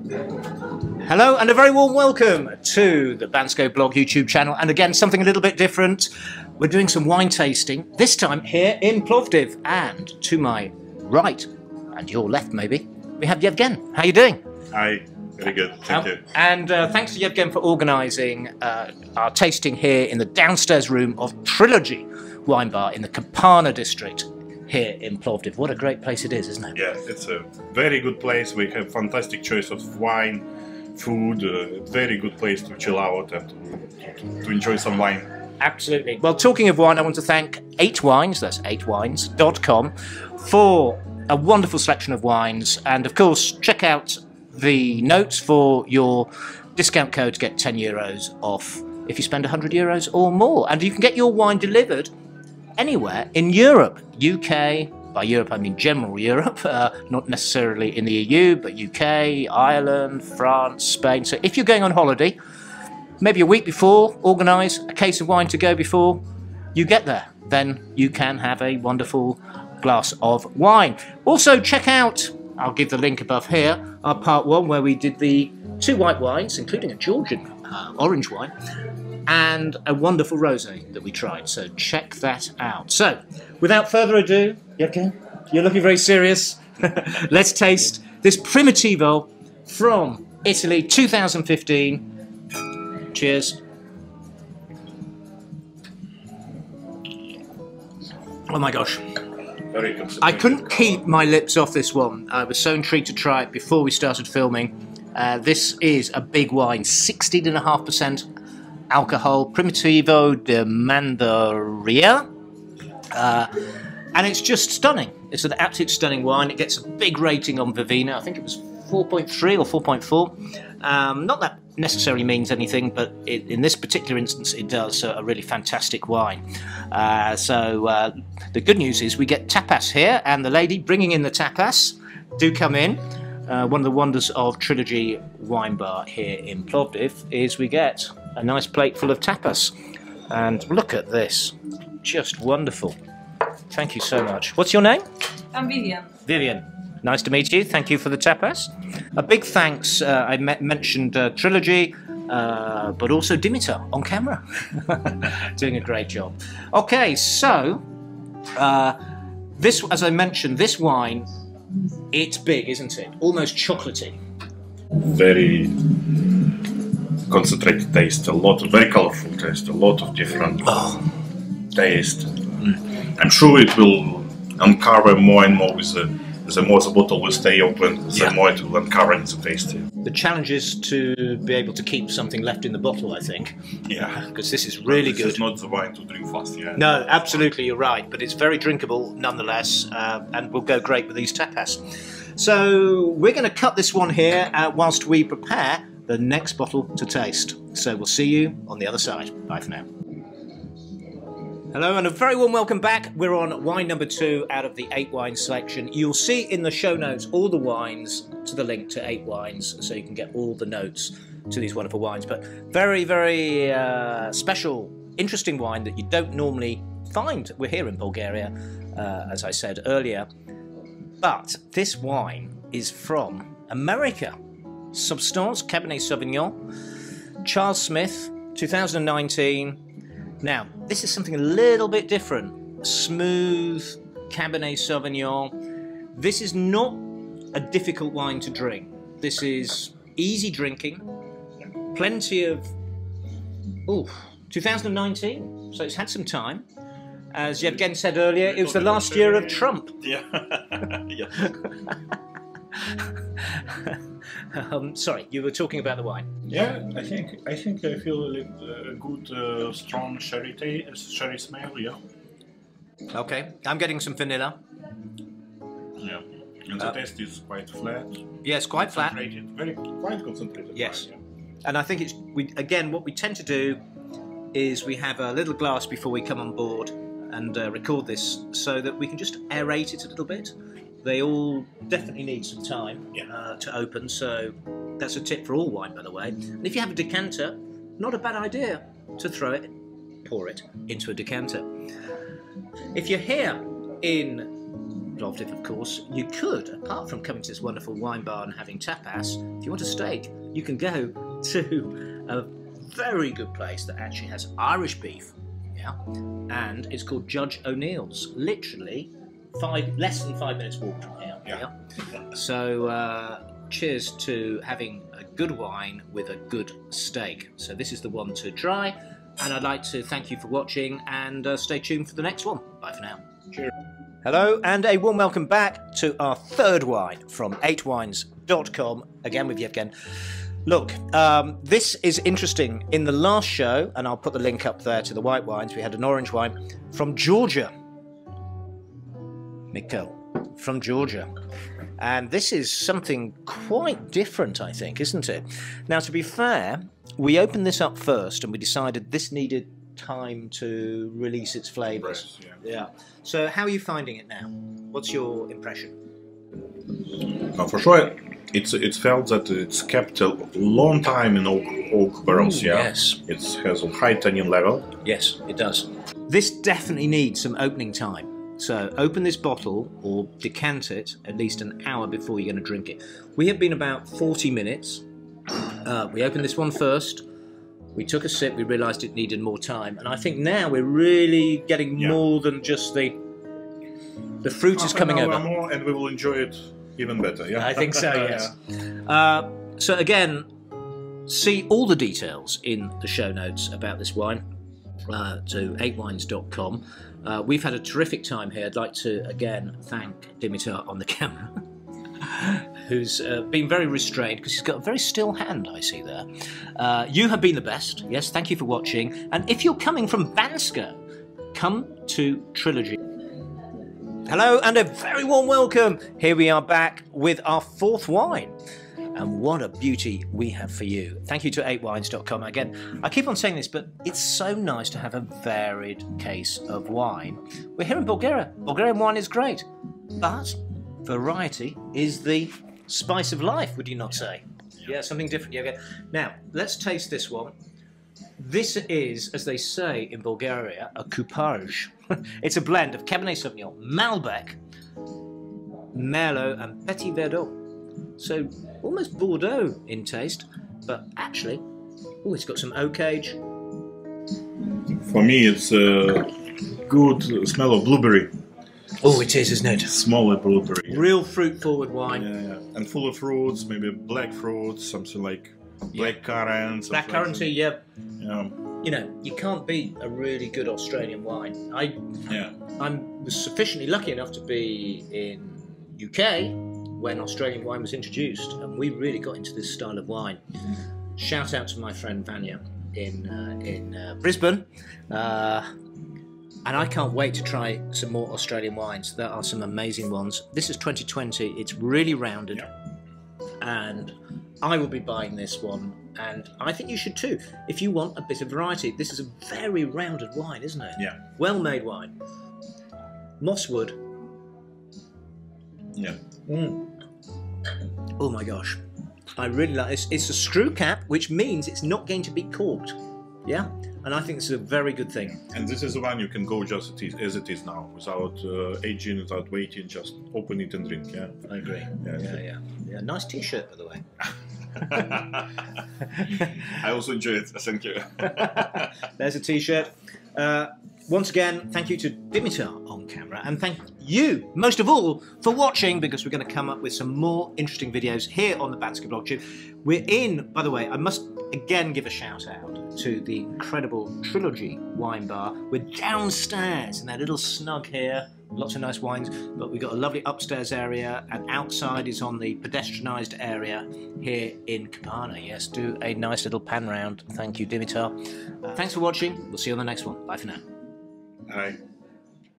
Hello and a very warm welcome to the Bansko Blog YouTube channel, and again something a little bit different. We're doing some wine tasting, this time here in Plovdiv, and to my right, and your left maybe, we have Yevgen. How are you doing? Hi, very good, thank you. And thanks to Yevgen for organising our tasting here in the downstairs room of Trilogy Wine Bar in the Kapana district here in Plovdiv. What a great place it is, isn't it? Yeah, it's a very good place. We have fantastic choice of wine, food, very good place to chill out and to enjoy some wine. Absolutely. Well, talking of wine, I want to thank 8wines, that's 8wines.com, for a wonderful selection of wines. And of course, check out the notes for your discount code to get €10 off if you spend €100 or more. And you can get your wine delivered anywhere in Europe, UK, by Europe I mean general Europe, not necessarily in the EU, but UK, Ireland, France, Spain. So if you're going on holiday, maybe a week before, organise a case of wine to go before you get there. Then you can have a wonderful glass of wine. Also check out, I'll give the link above here, our part 1 where we did the 2 white wines, including a Georgian orange wine, and a wonderful rosé that we tried, so check that out. So, without further ado, Yevgen, you're looking very serious. Let's taste this Primitivo from Italy, 2015. Cheers. Oh my gosh. Very good. I couldn't keep my lips off this one. I was so intrigued to try it before we started filming. This is a big wine, 16.5% alcohol, Primitivo de Mandaria, and it's just stunning. It's an absolute stunning wine. It gets a big rating on Vivina. I think it was 4.3 or 4.4. Not that necessarily means anything, but in this particular instance it does. So a really fantastic wine. The good news is we get tapas here, and the lady bringing in the tapas, do come in. One of the wonders of Trilogy Wine Bar here in Plovdiv is we get a nice plate full of tapas. And look at this, just wonderful. Thank you so much. What's your name? I'm Vivian. Vivian, nice to meet you. Thank you for the tapas. A big thanks, I mentioned Trilogy, but also Dimitar on camera. Doing a great job. Okay, so, this, as I mentioned, this wine, it's big, isn't it? Almost chocolatey. Very concentrated taste, a lot of very colorful taste, a lot of different taste. I'm sure it will uncover more and more with the more the bottle will stay open, the more it will uncover the taste. The challenge is to be able to keep something left in the bottle, I think. Yeah. Because this is really good. This is not the wine to drink fast, yeah. No, absolutely, you're right. But it's very drinkable nonetheless, and will go great with these tapas. So we're going to cut this one here whilst we prepare the next bottle to taste. So we'll see you on the other side. Bye for now. Hello and a very warm welcome back. We're on wine number 2 out of the 8 wine selection. You'll see in the show notes all the wines to the link to 8 wines, so you can get all the notes to these wonderful wines. But very, very special, interesting wine that you don't normally find. We're here in Bulgaria, as I said earlier. But this wine is from America. Substance Cabernet Sauvignon, Charles Smith, 2019. Now, this is something a little bit different. Smooth Cabernet Sauvignon. This is not a difficult wine to drink. This is easy drinking. Plenty of... 2019, so it's had some time. As Yevgen said earlier, it was the last year of Trump. Yeah. Yeah. Sorry, you were talking about the wine. Yeah, I think I feel a good, strong sherry smell. Yeah. Okay, I'm getting some vanilla. Yeah, and the taste is quite flat. Yes, quite flat. Quite concentrated. Yes, wine, yeah. And I think it's again what we tend to do is we have a little glass before we come on board and record this, so that we can just aerate it a little bit. They all definitely need some time to open, so that's a tip for all wine, by the way. And if you have a decanter, not a bad idea to pour it into a decanter. If you're here in Plovdiv, of course, you could, apart from coming to this wonderful wine bar and having tapas, if you want a steak, you can go to a very good place that actually has Irish beef, yeah, and it's called Judge O'Neill's, literally less than 5 minutes walk from here. Yeah. So cheers to having a good wine with a good steak. So this is the one to try, and I'd like to thank you for watching, and stay tuned for the next one. Bye for now. Cheers. Hello, and a warm welcome back to our third wine from 8wines.com, again with Yevgen. Look, this is interesting. In the last show, and I'll put the link up there to the white wines, we had an orange wine from Georgia. Mikko, from Georgia. And this is something quite different, I think, isn't it? Now, to be fair, we opened this up first and we decided this needed time to release its flavours. Yeah. So how are you finding it now? What's your impression? For sure, it's felt that it's kept a long time in oak barrels. Ooh, yes. It has a high tannin level. Yes, it does. This definitely needs some opening time. So open this bottle or decant it at least an hour before you're going to drink it. We have been about 40 minutes. We opened this one first. We took a sip. We realised it needed more time, and I think now we're really getting more than just the fruit is coming over. More, and we will enjoy it even better. Yeah, I think so. Yes. So again, see all the details in the show notes about this wine. To 8wines.com. We've had a terrific time here. I'd like to again thank Dimitar on the camera, who's been very restrained because he's got a very still hand, I see there. You have been the best. Yes, thank you for watching. And if you're coming from Bansko, come to Trilogy. Hello and a very warm welcome. Here we are back with our fourth wine. And what a beauty we have for you. Thank you to 8wines.com. Again, I keep on saying this, but it's so nice to have a varied case of wine. We're here in Bulgaria. Bulgarian wine is great, but variety is the spice of life, would you not say? Yeah, something different. Yeah, okay. Now, let's taste this one. This is, as they say in Bulgaria, a coupage. It's a blend of Cabernet Sauvignon, Malbec, Merlot, and Petit Verdot. So almost Bordeaux in taste, but actually, oh, it's got some oak age. For me, it's a good smell of blueberry. Oh, it is, isn't it? Smaller blueberry. Real fruit-forward wine. Yeah, and full of fruits, maybe black fruits, something like black currant. Black curranty, yeah. Yeah. You know, you can't beat a really good Australian wine. I'm sufficiently lucky enough to be in UK when Australian wine was introduced, and we really got into this style of wine. Shout out to my friend Vanya in Brisbane, and I can't wait to try some more Australian wines. There are some amazing ones. This is 2020. It's really rounded, and I will be buying this one, and I think you should too if you want a bit of variety. This is a very rounded wine, isn't it? Yeah. Well-made wine. Mosswood. Yeah. Oh my gosh, I really like this. It's a screw cap, which means it's not going to be corked. Yeah, and I think this is a very good thing. And this is the one you can go just as it is now, without aging, without waiting. Just open it and drink. Yeah, I agree. Yeah. Nice T-shirt, by the way. I also enjoy it. Thank you. There's a T-shirt. Once again, thank you to Dimitar on camera, and thank you, most of all, for watching, because we're going to come up with some more interesting videos here on the Bansko Blog App. We're in, by the way, I must again give a shout out to the incredible Trilogy wine bar. We're downstairs in that little snug here, lots of nice wines, but we've got a lovely upstairs area, and outside is on the pedestrianised area here in Kapana. Yes, do a nice little pan round. Thanks you, Dimitar. Thanks for watching. We'll see you on the next one. Bye for now. Hi.